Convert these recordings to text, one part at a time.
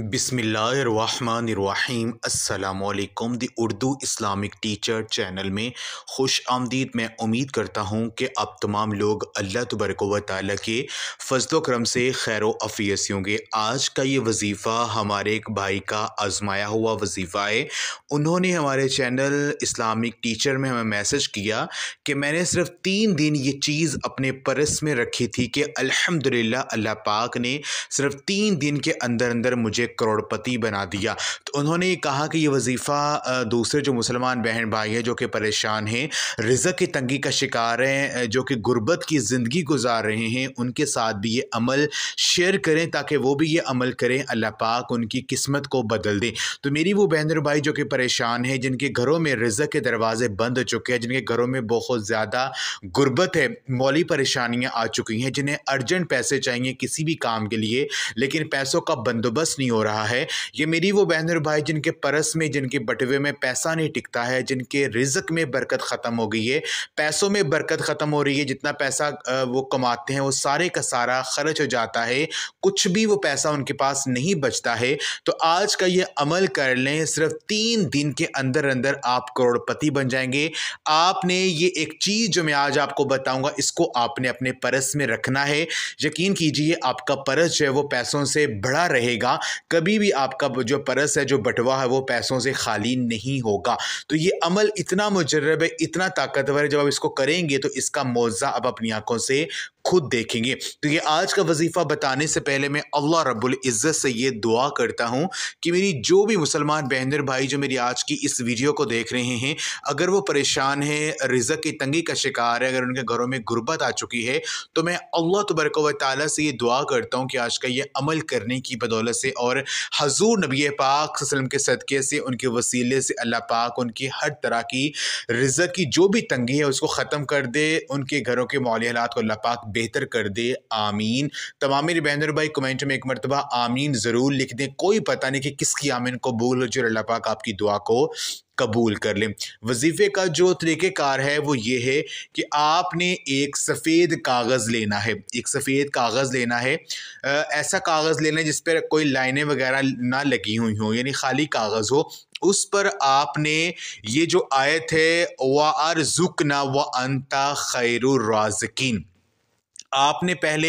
बिस्मिल्लाहिर्रहमानिर्रहीम अस्सलामुअलैकुम दी Urdu Islamic teacher channel में खुश आमदीद। मैं उम्मीद करता हूँ कि आप तमाम लोग अल्लाह तबारक व तआला के फजलो करम से खैर अफ़ीयत से होंगे। आज का ये वजीफ़ा हमारे एक भाई का आजमाया हुआ वजीफ़ा है। उन्होंने हमारे चैनल इस्लामिक टीचर में हमें मैसेज किया कि मैंने सिर्फ 3 दिन ये चीज़ अपने पर्स में रखी थी कि अल्हम्दुलिल्लाह अल्लाह पाक ने सिर्फ 3 दिन के अंदर अंदर मुझे करोड़पति बना दिया। तो उन्होंने कहा कि ये वजीफ़ा दूसरे जो मुसलमान बहन भाई हैं जो कि परेशान हैं, रिज़्क़ की तंगी का शिकार हैं, जो कि गुर्बत की ज़िंदगी गुजार रहे हैं, उनके साथ भी ये अमल शेयर करें ताकि वो भी ये अमल करें, अल्लाह पाक उनकी किस्मत को बदल दे। तो मेरी वो बहन और भाई जो कि परेशान हैं, जिनके घरों में रिज़्क़ के दरवाज़े बंद हो चुके हैं, जिनके घरों में बहुत ज़्यादा गुर्बत है, मौली परेशानियाँ आ चुकी हैं, जिन्हें अर्जेंट पैसे चाहिए किसी भी काम के लिए, लेकिन पैसों का बंदोबस्त नहीं हो रहा है। ये मेरी वो बहन और भाई जिनके पर्स में, जिनके बटवे में पैसा नहीं टिकता है, जिनके रिज़्क़ में बरकत ख़त्म हो गई है, पैसों में बरकत ख़त्म हो रही है। जितना पैसा वो कमाते हैं वो सारे का सारा खर्च हो जाता है, कुछ भी वो पैसा उनके पास नहीं बचता है। तो आज का ये अमल कर लें, सिर्फ 3 दिन के अंदर अंदर आप करोड़पति बन जाएंगे। आपने ये एक चीज़ जो मैं आज आपको बताऊंगा, इसको आपने अपने पर्स में रखना है। यकीन कीजिए आपका पर्स जो है वो पैसों से भरा रहेगा, कभी भी आपका जो पर्स है, जो बटवा है, वो पैसों से खाली नहीं होगा। तो ये अमल इतना मुजर्रब है, इतना ताकतवर है, जब आप इसको करेंगे तो इसका मौज़ा आप अपनी आंखों से खुद देखेंगे। तो ये आज का वजीफ़ा बताने से पहले मैं अल्लाह रब्बुल इज़्ज़त से ये दुआ करता हूँ कि मेरी जो भी मुसलमान बहन और भाई जो मेरी आज की इस वीडियो को देख रहे हैं, अगर वो परेशान है, रिज़्क़ की तंगी का शिकार है, अगर उनके घरों में गुर्बत आ चुकी है, तो मैं अल्लाह तबारक व तआला से ये दुआ करता हूँ कि आज का ये अमल करने की बदौलत से और हज़ूर नबी पाक सल्लल्लाहु अलैहि वसल्लम के सदक़े से, उनके वसीले से अल्लाह पाक उनकी हर तरह की रिज़्क़ की जो भी तंगी है उसको ख़त्म कर दे, उनके घरों के मौली हालात को अल्लाह पाक बेहतर कर दे। आमीन। तमाम मेरे बहन और भाई कमेंट में एक मरतबा आमीन ज़रूर लिख दें। कोई पता नहीं कि किसकी आमीन कबूल हो, जो अल्लाह पाक आपकी दुआ को कबूल कर लें। वजीफ़े का जो तरीक़ेकार है वो ये है कि आपने एक सफ़ेद कागज़ लेना है, एक सफ़ेद कागज़ लेना है। ऐसा कागज़ लेना है जिस पर कोई लाइनें वगैरह ना लगी हुई हों, यानी खाली कागज़ हो। उस पर आपने ये जो आयत है वअर्ज़ुक़ना व अंता खैरुर राज़िकीन, आपने पहले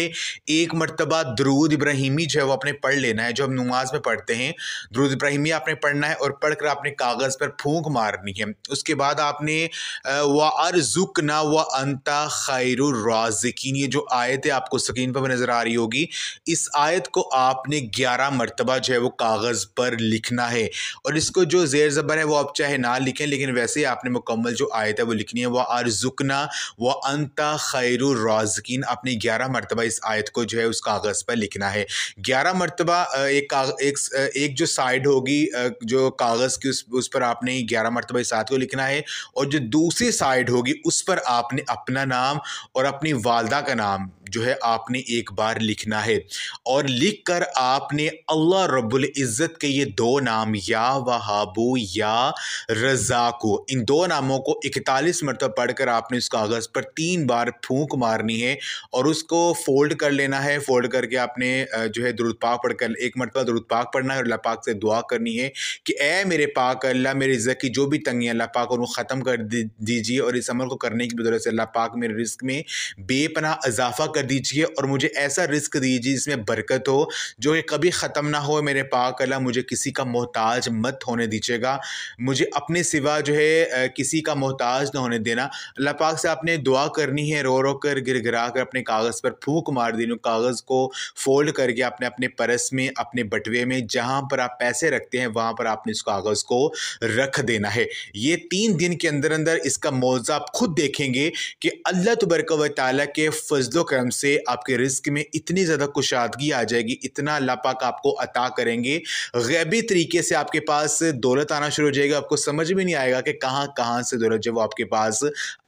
एक मरतबा दुरूद इब्राहिमी जो है वो आपने पढ़ लेना है, जो हम नमाज में पढ़ते हैं। दुरूद इब्राहिमी आपने पढ़ना है और पढ़कर आपने कागज़ पर फूंक मारनी है। उसके बाद आपने वअर्ज़ुक़ना व अंता खैरुर राज़िकीन, ये जो आयत है आपको स्क्रीन पर नज़र आ रही होगी, इस आयत को आपने 11 मरतबा जो है वो कागज़ पर लिखना है। और इसको जो ज़ेर ज़बर है वो आप चाहे ना लिखें, लेकिन वैसे ही आपने मुकम्मल जो आयत है वो लिखनी है। वअर्ज़ुक़ना व अंता खैरुर राज़िकीन, आपने 11 मरतबा इस आयत को जो है उस कागज़ पर लिखना है। 11 मरतबा एक जो साइड होगी जो कागज़ की, उस पर आपने 11 मरतबा इस आयत को लिखना है, और जो दूसरी साइड होगी उस पर आपने अपना नाम और अपनी वालदा का नाम जो है आपने एक बार लिखना है। और लिख कर आपने अल्लाह रब्बुल इज़्ज़त के ये 2 नाम, या वहाबू या रज़ाकू, इन 2 नामों को 41 मरतबा पढ़कर आपने इस कागज़ पर 3 बार फूंक मारनी है और उसको फ़ोल्ड कर लेना है। फ़ोल्ड करके आपने जो है दुरूद पाक पढ़कर एक मरतबा दुरूद पाक पढ़ना है और अल्लाह पाक से दुआ करनी है कि ए मेरे पाक अल्लाह, मेरे रिज़्क़ की जो भी तंगी है अल्लाह पाक उनको ख़त्म कर दीजिए, और इस अमल को करने की बदौलत से अल्लाह पाक मेरे रिज़्क़ में बेपनाह इजाफ़ा कर दीजिए और मुझे ऐसा रिज़्क़ दीजिए जिसमें बरकत हो, जो कि कभी ख़त्म ना हो। मेरे पाक अल्लाह, मुझे किसी का मोहताज मत होने दीजिएगा, मुझे अपने सिवा जो है किसी का मोहताज ना होने देना। अल्लाह पाक से आपने दुआ करनी है, रो रो कर गिड़गिड़ा कर अपने कागज़ पर फूंक मार देनी। कागज़ को फोल्ड करके आपने अपने पर्स में, अपने बटवे में, जहाँ पर आप पैसे रखते हैं वहाँ पर आपने इस कागज़ को रख देना है। ये 3 दिन के अंदर अंदर इसका मौज़ा आप खुद देखेंगे कि अल्लाह तबारक व तआला के फज़लो करम से आपके रिज़्क़ में इतनी ज़्यादा कुशादगी आ जाएगी, इतना अल्लाह पाक आपको अता करेंगे, गैबी तरीके से आपके पास दौलत आना शुरू हो जाएगा। आपको समझ में नहीं आएगा कि कहाँ कहाँ से दौलत जो वो आपके पास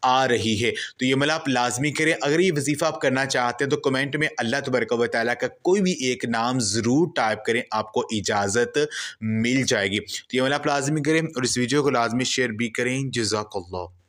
आ रही है। तो ये अमल आप लाजमी करें। अगर ये वजीफ़ा आप करना चाहते हैं तो कमेंट में अल्लाह तबारक व तआला का कोई भी एक नाम ज़रूर टाइप करें, आपको इजाज़त मिल जाएगी। तो ये अमल आप लाजमी करें और इस वीडियो को लाजमी शेयर भी करें। जज़ाकल्लाह।